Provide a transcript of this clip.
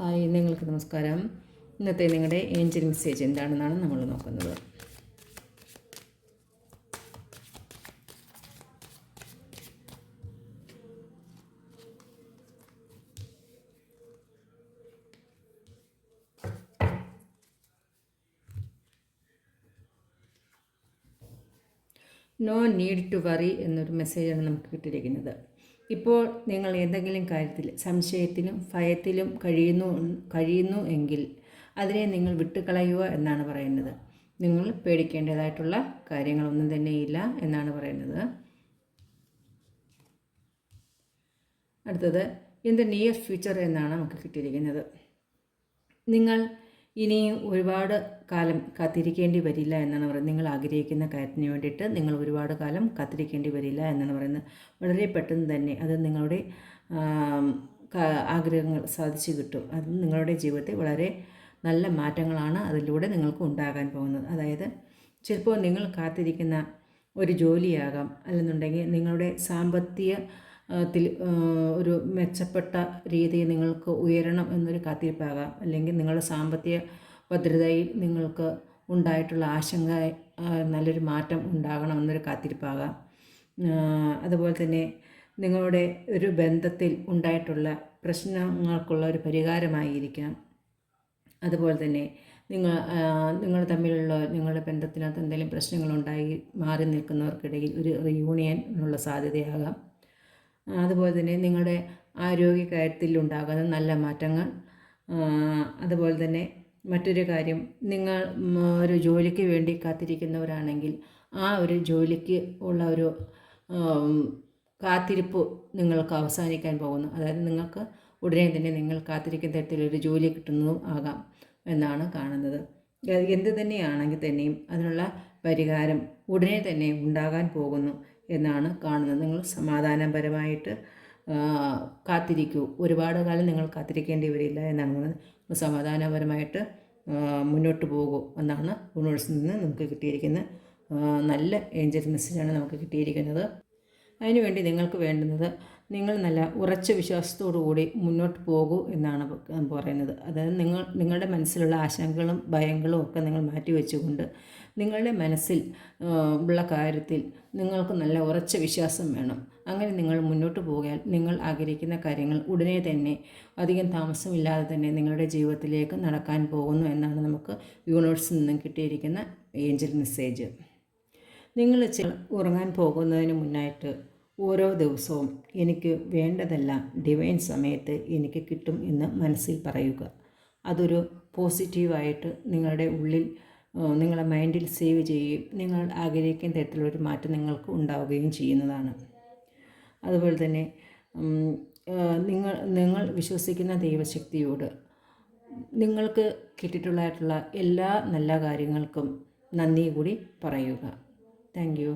Hi, നിങ്ങൾക്ക് നമസ്കാരം. ഇന്നത്തെ നിങ്ങളുടെ ഏഞ്ചൽ മെസ്സേജ് എന്താണെന്നാണ് നമ്മൾ നോക്കുന്നത്. നോ നീഡ് ടു വറി എന്നൊരു മെസ്സേജാണ് നമുക്ക് കിട്ടിയിരിക്കുന്നത്. ഇപ്പോൾ നിങ്ങൾ എന്തെങ്കിലും കാര്യത്തിൽ സംശയത്തിലും ഭയത്തിലും കഴിയുന്നു എങ്കിൽ അതിനെ നിങ്ങൾ വിട്ടുകളയുക എന്നാണ് പറയുന്നത്. നിങ്ങൾ പേടിക്കേണ്ടതായിട്ടുള്ള കാര്യങ്ങളൊന്നും തന്നെയില്ല എന്നാണ് പറയുന്നത്. അടുത്തത് ഇൻ ദ നിയർ ഫ്യൂച്ചർ എന്നാണ് നമുക്ക് കിട്ടിയിരിക്കുന്നത്. നിങ്ങൾ ഇനിയും ഒരുപാട് കാലം കാത്തിരിക്കേണ്ടി വരില്ല എന്നാണ് പറയുന്നത്. നിങ്ങൾ ആഗ്രഹിക്കുന്ന കാര്യത്തിന് വേണ്ടിയിട്ട് നിങ്ങൾ ഒരുപാട് കാലം കാത്തിരിക്കേണ്ടി വരില്ല എന്നാണ് പറയുന്നത്. വളരെ പെട്ടെന്ന് തന്നെ അത് നിങ്ങളുടെ ആഗ്രഹങ്ങൾ സാധിച്ചു കിട്ടും. അത് നിങ്ങളുടെ ജീവിതത്തിൽ വളരെ നല്ല മാറ്റങ്ങളാണ് അതിലൂടെ നിങ്ങൾക്ക് ഉണ്ടാകാൻ പോകുന്നത്. അതായത് ചിലപ്പോൾ നിങ്ങൾ കാത്തിരിക്കുന്ന ഒരു ജോലിയാകാം, അല്ലെന്നുണ്ടെങ്കിൽ നിങ്ങളുടെ സാമ്പത്തിക ഒരു മെച്ചപ്പെട്ട രീതിയിൽ നിങ്ങൾക്ക് ഉയരണം എന്നൊരു കാത്തിരിപ്പാകാം, അല്ലെങ്കിൽ നിങ്ങളുടെ സാമ്പത്തിക ഭദ്രതയിൽ നിങ്ങൾക്ക് ഉണ്ടായിട്ടുള്ള ആശങ്ക നല്ലൊരു മാറ്റം ഉണ്ടാകണമെന്നൊരു കാത്തിരിപ്പാകാം. അതുപോലെ തന്നെ നിങ്ങളുടെ ഒരു ബന്ധത്തിൽ ഉണ്ടായിട്ടുള്ള പ്രശ്നങ്ങൾക്കുള്ള ഒരു പരിഹാരമായിരിക്കാം. അതുപോലെ തന്നെ നിങ്ങൾ തമ്മിലുള്ള നിങ്ങളുടെ ബന്ധത്തിനകത്ത് എന്തെങ്കിലും പ്രശ്നങ്ങളുണ്ടായി മാറി നിൽക്കുന്നവർക്കിടയിൽ ഒരു റിയൂണിയനുള്ള സാധ്യതയാകാം. അതുപോലെ തന്നെ നിങ്ങളുടെ ആരോഗ്യകാര്യത്തിൽ ഉണ്ടാകുന്ന നല്ല മാറ്റങ്ങൾ. അതുപോലെ തന്നെ മറ്റൊരു കാര്യം, നിങ്ങൾ ഒരു ജോലിക്ക് വേണ്ടി കാത്തിരിക്കുന്നവരാണെങ്കിൽ ആ ഒരു ജോലിക്ക് ഉള്ള ഒരു കാത്തിരിപ്പ് നിങ്ങൾക്ക് അവസാനിക്കാൻ പോകുന്നു. അതായത് നിങ്ങൾക്ക് ഉടനെ തന്നെ നിങ്ങൾ കാത്തിരിക്കുന്ന തരത്തിലൊരു ജോലി കിട്ടുന്നതും ആകാം എന്നാണ് കാണുന്നത്. എന്ത് തന്നെയാണെങ്കിൽ തന്നെയും അതിനുള്ള പരിഹാരം ഉടനെ തന്നെ ഉണ്ടാകാൻ പോകുന്നു എന്നാണ് കാണുന്നത്. നിങ്ങൾ സമാധാനപരമായിട്ട് കാത്തിരിക്കൂ. ഒരുപാട് കാലം നിങ്ങൾ കാത്തിരിക്കേണ്ടി വരില്ല എന്നാണ് പറയുന്നത്. സമാധാനപരമായിട്ട് മുന്നോട്ട് പോകൂ എന്നാണ് യൂണിവേഴ്സിൽ നിന്ന് നമുക്ക് കിട്ടിയിരിക്കുന്ന നല്ല ഏഞ്ചൽ മെസ്സേജാണ് നമുക്ക് കിട്ടിയിരിക്കുന്നത്. അതിനുവേണ്ടി നിങ്ങൾക്ക് വേണ്ടുന്നത് നിങ്ങൾ നല്ല ഉറച്ച വിശ്വാസത്തോടു കൂടി മുന്നോട്ട് പോകൂ എന്നാണ് പറയുന്നത്. അതായത് നിങ്ങളുടെ മനസ്സിലുള്ള ആശങ്കകളും ഭയങ്ങളും ഒക്കെ നിങ്ങൾ മാറ്റിവെച്ചുകൊണ്ട് നിങ്ങളുടെ മനസ്സിൽ ഉള്ള കാര്യത്തിൽ നിങ്ങൾക്ക് നല്ല ഉറച്ച വിശ്വാസം വേണം. അങ്ങനെ നിങ്ങൾ മുന്നോട്ട് പോയാൽ നിങ്ങൾ ആഗ്രഹിക്കുന്ന കാര്യങ്ങൾ ഉടനെ തന്നെ അധികം താമസമില്ലാതെ തന്നെ നിങ്ങളുടെ ജീവിതത്തിലേക്ക് നടക്കാൻ പോകുന്നു എന്നാണ് നമുക്ക് യൂണിവേഴ്സിൽ നിന്നും കിട്ടിയിരിക്കുന്ന ഏഞ്ചൽ മെസ്സേജ്. നിങ്ങൾ ഉറങ്ങാൻ പോകുന്നതിന് മുന്നായിട്ട് ഓരോ ദിവസവും എനിക്ക് വേണ്ടതെല്ലാം ഡിവൈൻ സമയത്ത് എനിക്ക് കിട്ടും എന്ന് മനസ്സിൽ പറയുക. അതൊരു പോസിറ്റീവായിട്ട് നിങ്ങളുടെ ഉള്ളിൽ നിങ്ങളുടെ മൈൻഡിൽ സേവ് ചെയ്യുകയും നിങ്ങൾ ആഗ്രഹിക്കുന്ന തരത്തിലൊരു മാറ്റം നിങ്ങൾക്ക് ഉണ്ടാവുകയും ചെയ്യുന്നതാണ്. അതുപോലെ തന്നെ നിങ്ങൾ വിശ്വസിക്കുന്ന ദൈവശക്തിയോട് നിങ്ങൾക്ക് കിട്ടിയിട്ടുള്ളതായിട്ടുള്ള എല്ലാ നല്ല കാര്യങ്ങൾക്കും നന്ദി കൂടി പറയുക. Thank you.